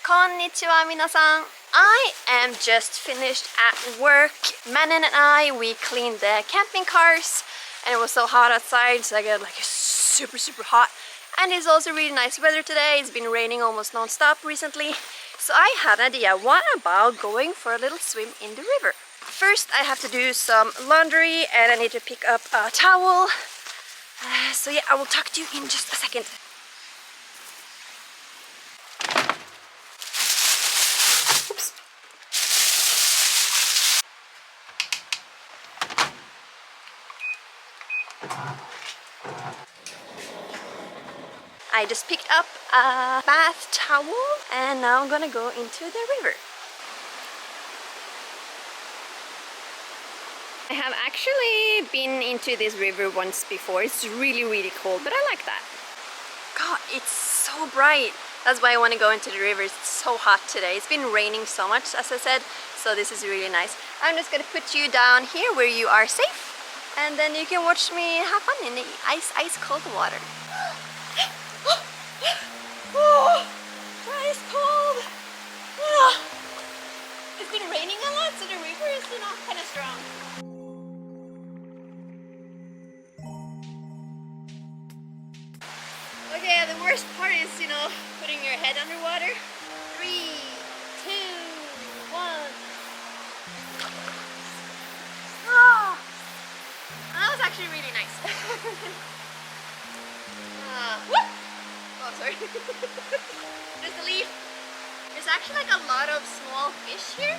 Konnichiwa minasan. I am just finished at work. Manon and I, we cleaned the camping cars and it was so hot outside, so I got like super hot. And it's also really nice weather today. It's been raining almost non-stop recently. So I had an idea, what about going for a little swim in the river? First I have to do some laundry and I need to pick up a towel. So yeah, I will talk to you in just a second. Oops. I just picked up a bath towel and now I'm gonna go into the river. I have actually been into this river once before. It's really cold, but I like that. God, it's so bright. That's why I want to go into the river. It's so hot today. It's been raining so much, as I said, so this is really nice. I'm just gonna put you down here where you are safe, and then you can watch me have fun in the ice cold water. Oh, ice cold. It's been raining a lot, so the river is not kind of strong. Okay, the worst part is, putting your head underwater. 3, 2, 1. Oh, that was actually really nice. Oh, sorry. There's a leaf. There's actually like a lot of small fish here.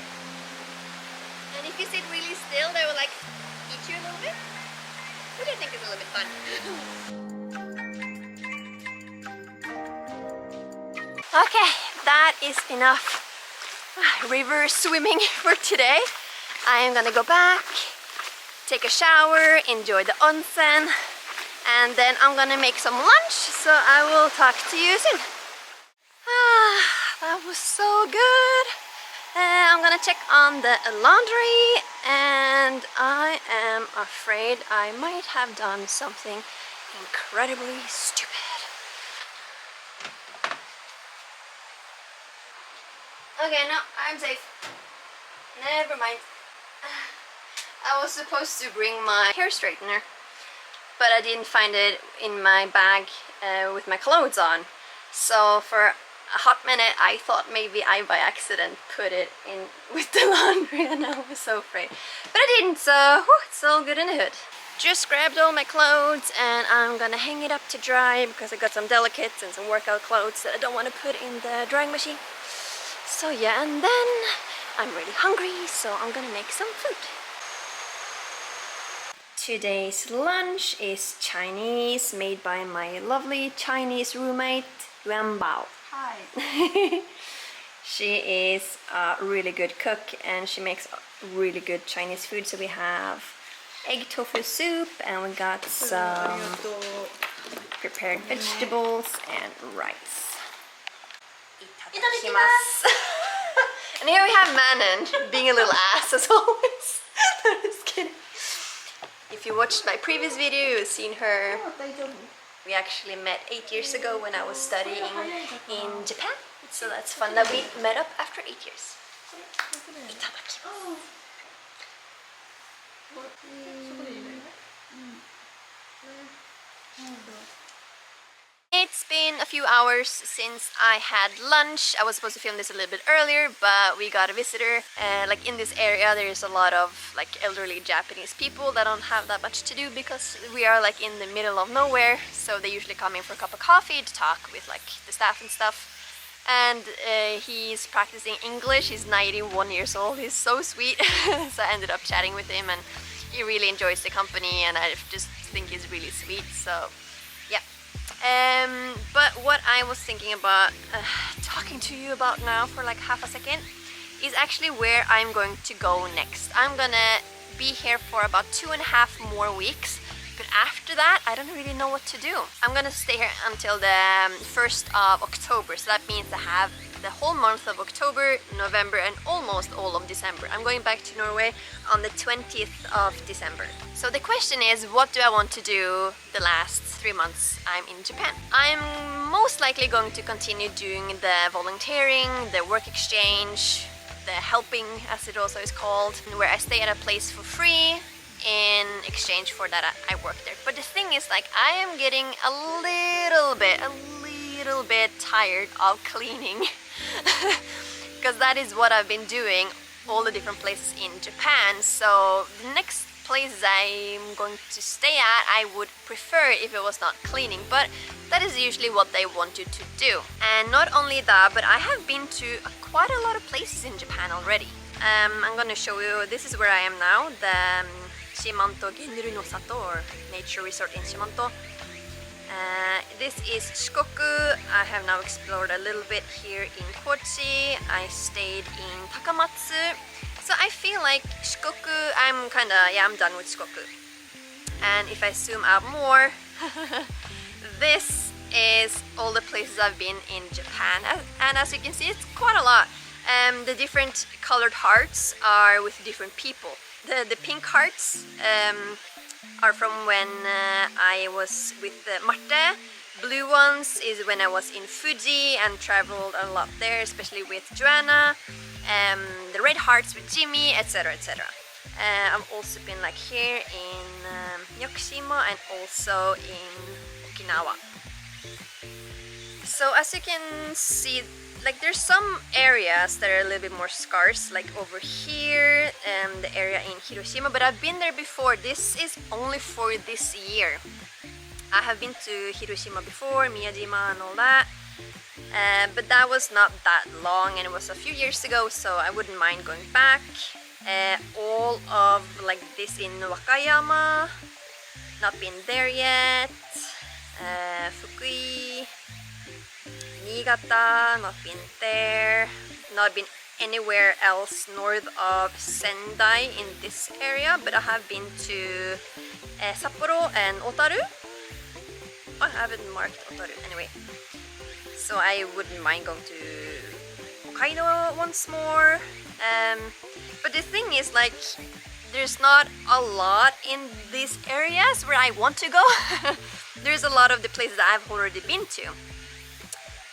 And if you sit really still, they will like eat you a little bit. Which I think is a little bit fun. Okay, that is enough river swimming for today. I am gonna go back, take a shower, enjoy the onsen, and then I'm gonna make some lunch, so I will talk to you soon. That was so good. I'm gonna check on the laundry, and I am afraid I might have done something incredibly stupid. Okay, no, I'm safe. Never mind. I was supposed to bring my hair straightener, but I didn't find it in my bag with my clothes on. So for a hot minute I thought maybe I by accident put it in with the laundry, and I was so afraid. But I didn't, so it's all good in the hood. Just grabbed all my clothes and I'm gonna hang it up to dry because I got some delicates and some workout clothes that I don't want to put in the drying machine. So yeah, and then I'm really hungry, so I'm gonna make some food. Today's lunch is Chinese, made by my lovely Chinese roommate, Yuan Bao. Hi. She is a really good cook and she makes really good Chinese food. So we have egg tofu soup and we got some prepared vegetables and rice. Itadakimasu. And here we have Manon being a little ass as always. I'm just kidding. If you watched my previous video, you've seen her. We actually met 8 years ago when I was studying in Japan. So that's fun that we met up after 8 years. Itadakimasu. It's been a few hours since I had lunch. I was supposed to film this a little bit earlier, but we got a visitor. Like in this area there's a lot of like elderly Japanese people that don't have that much to do because we are like in the middle of nowhere, so they usually come in for a cup of coffee to talk with like the staff and stuff. And he's practicing English. He's 91 years old. He's so sweet. So I ended up chatting with him and he really enjoys the company and I just think he's really sweet, so yeah. But what I was thinking about talking to you about now for like half a second is actually where I'm going to go next. I'm gonna be here for about 2.5 more weeks, but after that I don't really know what to do. I'm gonna stay here until the 1st of October, so that means I have the whole month of October, November, and almost all of December. I'm going back to Norway on the 20th of December. So the question is, what do I want to do the last 3 months I'm in Japan? I'm most likely going to continue doing the volunteering, the work exchange, the helping as it also is called, where I stay at a place for free in exchange for that I work there. But the thing is, like, I am getting a little bit tired of cleaning because that is what I've been doing all the different places in Japan. So the next places I'm going to stay at, I would prefer if it was not cleaning, but that is usually what they want you to do. And not only that, but I have been to quite a lot of places in Japan already. I'm gonna show you, this is where I am now, the Shimanto no Sato, or nature resort in Shimanto. This is Shikoku. I have now explored a little bit here in Kōchi. I stayed in Takamatsu. So I feel like Shikoku, I'm done with Shikoku. And if I zoom out more, this is all the places I've been in Japan. And as you can see, it's quite a lot. The different colored hearts are with different people. The pink hearts are from when I was with Marte. Blue ones is when I was in Fuji and traveled a lot there, especially with Joanna. The red hearts with Jimmy, etc, etc. I've also been like here in Yakushima and also in Okinawa. So as you can see, like, there's some areas that are a little bit more scarce, like over here, the area in Hiroshima, but I've been there before. This is only for this year. I have been to Hiroshima before, Miyajima and all that, but that was not that long and it was a few years ago, so I wouldn't mind going back. All of like this in Wakayama, not been there yet. Fukui, Niigata, not been there. Not been anywhere else north of Sendai in this area, but I have been to Sapporo and Otaru. Oh, I haven't marked Otaru anyway. So I wouldn't mind going to Hokkaido once more. But the thing is, like, there's not a lot in these areas where I want to go. There's a lot of the places that I've already been to.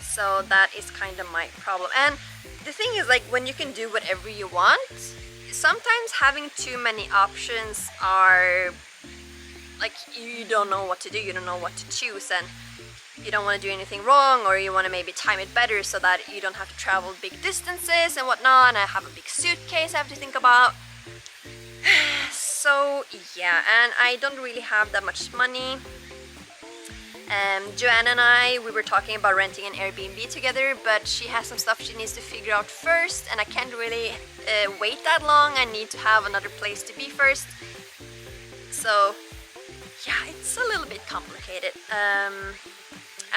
So that is kind of my problem. And the thing is, like, when you can do whatever you want, sometimes having too many options are like, you don't know what to do, you don't know what to choose, and you don't want to do anything wrong, or you want to maybe time it better so that you don't have to travel big distances and whatnot. And I have a big suitcase I have to think about. So yeah, and I don't really have that much money. Joanna and I, we were talking about renting an Airbnb together, but she has some stuff she needs to figure out first, and I can't really wait that long. I need to have another place to be first. So yeah, it's a little bit complicated.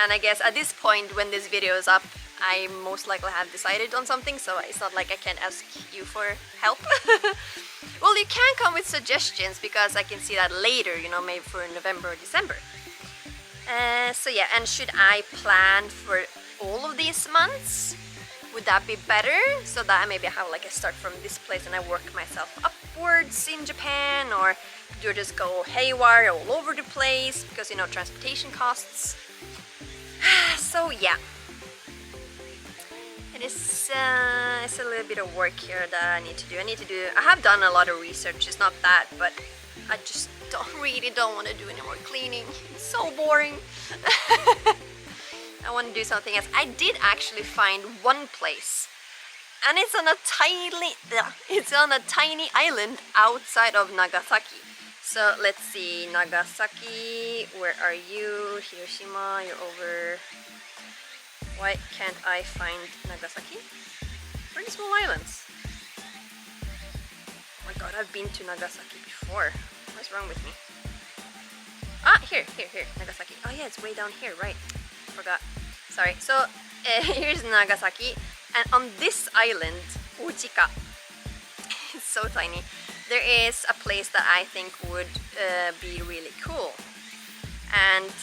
And I guess at this point, when this video is up, I most likely have decided on something, so it's not like I can ask you for help. Well, you can come with suggestions, because I can see that later, you know, maybe for November or December. So yeah, and should I plan for all of these months? Would that be better? So that maybe I have like a start from this place and I work myself upwards in Japan, or do I just go haywire all over the place because, you know, transportation costs? So yeah, it's a little bit of work here that I need to do. I have done a lot of research, it's not that, but I just don't want to do any more cleaning. It's so boring. I want to do something else. I did actually find one place, and it's on a tiny island outside of Nagasaki. So let's see, Nagasaki, where are you? Hiroshima, you're over. Why can't I find Nagasaki? Pretty small islands. Oh my god, I've been to Nagasaki before. What's wrong with me? Ah, here, Nagasaki. Oh yeah, it's way down here, right. Forgot. Sorry. So, here's Nagasaki. And on this island, Uchika, it's so tiny, there is a place that I think would be really cool. And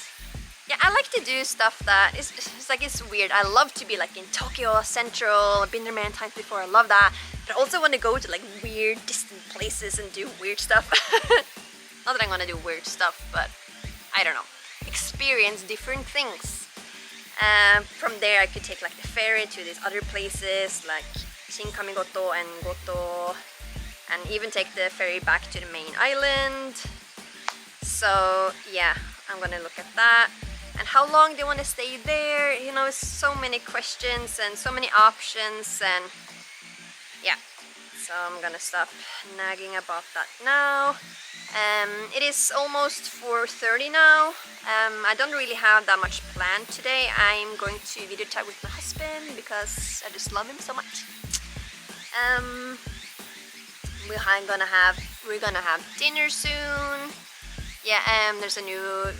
Yeah, I like to do stuff that it's like it's weird. I love to be like in Tokyo Central. I've been there many times before. I love that. But I also want to go to like weird, distant places and do weird stuff. Not that I'm gonna do weird stuff, but I don't know. Experience different things. From there, I could take like the ferry to these other places like Shinkamigoto and Goto, and even take the ferry back to the main island. So yeah, I'm gonna look at that. And how long they want to stay there, you know, so many questions and so many options, and yeah, so I'm gonna stop nagging about that now. It is almost 4:30 now. I don't really have that much planned today. I'm going to video chat with my husband because I just love him so much. We're gonna have dinner soon. Yeah, there's a new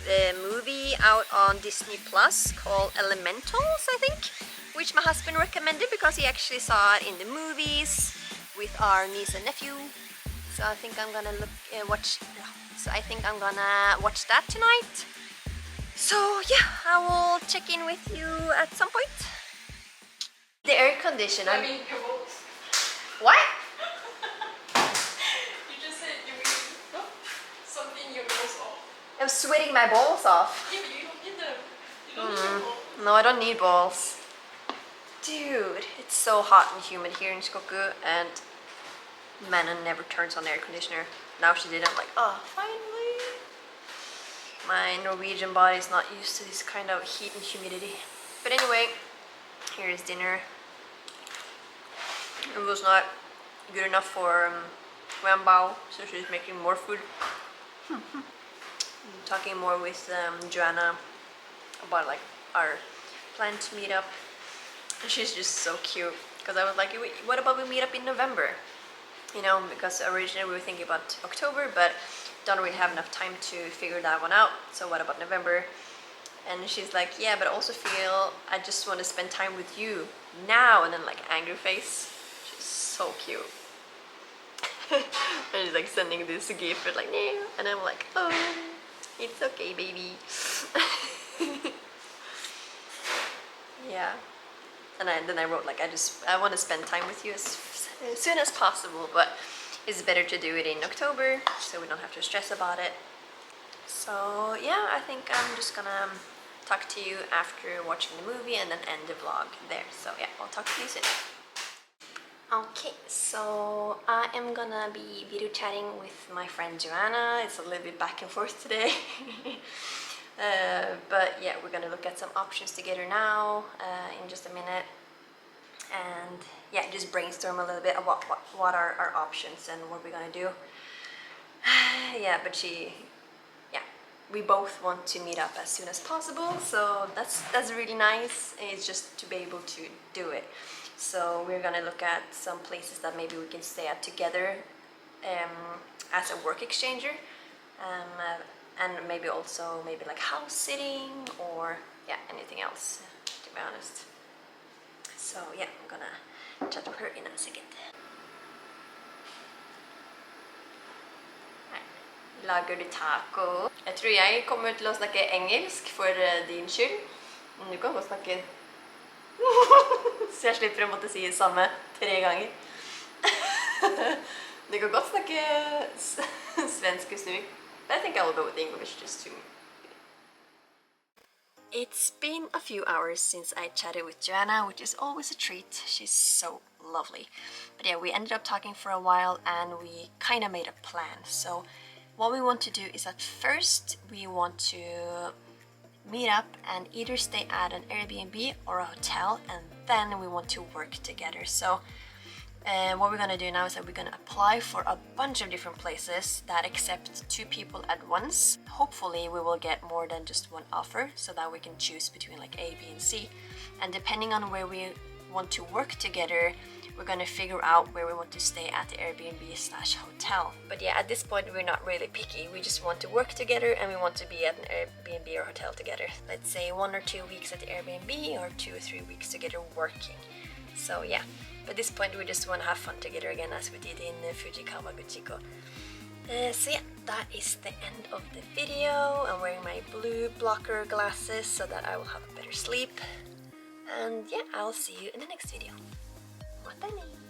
movie out on Disney Plus called Elementals, I think, which my husband recommended because he actually saw it in the movies with our niece and nephew. So I think I'm gonna watch that tonight. So yeah, I will check in with you at some point. The air conditioner. I mean, your balls. What? You just said you mean something your balls off. I'm sweating my balls off. Yeah, but you don't need them. You don't need your balls. No, I don't need balls. Dude, it's so hot and humid here in Shikoku, and Manon never turns on the air conditioner. Now she did. I'm like, oh, finally. My Norwegian body is not used to this kind of heat and humidity. But anyway, here is dinner. It was not good enough for Wenbao, so she's making more food. I'm talking more with Joanna about like our plan to meet up. And she's just so cute, because I was like, what about we meet up in November? You know, because originally we were thinking about October, but don't really have enough time to figure that one out. So what about November? And she's like, yeah, but I also feel I just want to spend time with you now. And then like angry face. She's so cute. And she's like sending this gift, but like, no. And I'm like, oh, it's okay, baby. Yeah. And then I wrote like, I want to spend time with you as soon as possible, but it's better to do it in October so we don't have to stress about it. So yeah, I think I'm just gonna talk to you after watching the movie and then end the vlog there. So yeah, I'll talk to you soon. Okay, so I am gonna be video chatting with my friend Joanna. It's a little bit back and forth today. But yeah, we're gonna look at some options together now in just a minute, and yeah, just brainstorm a little bit about what are our options and what we're gonna do. Yeah, but we both want to meet up as soon as possible, so that's really nice. It's just to be able to do it. So we're gonna look at some places that maybe we can stay at together as a work exchanger. And maybe also like house sitting or yeah, anything else, to be honest. So yeah, I'm gonna chat with her in a second. Lager du taco? Jeg tror jeg kommer til å snakke engelsk for din skyld. Men du kan godt snakke så jeg slipper å måtte si det samme 3 ganger. Du kan godt snakke svensk hvis du vil. I think I'll go with English just to... It's been a few hours since I chatted with Joanna, which is always a treat. She's so lovely. But yeah, we ended up talking for a while and we kind of made a plan. So what we want to do is at first we want to meet up and either stay at an Airbnb or a hotel, and then we want to work together. So what we're gonna do now is that we're gonna apply for a bunch of different places that accept 2 people at once. Hopefully we will get more than just one offer so that we can choose between like A, B and C. And depending on where we want to work together, we're gonna figure out where we want to stay at the Airbnb/hotel. But yeah, at this point we're not really picky. We just want to work together and we want to be at an Airbnb or hotel together. Let's say 1 or 2 weeks at the Airbnb or 2 or 3 weeks together working. So yeah. At this point we just want to have fun together again as we did in Fujikawa Guchiko. So yeah, that is the end of the video. I'm wearing my blue blocker glasses so that I will have a better sleep. And yeah, I'll see you in the next video. Matane!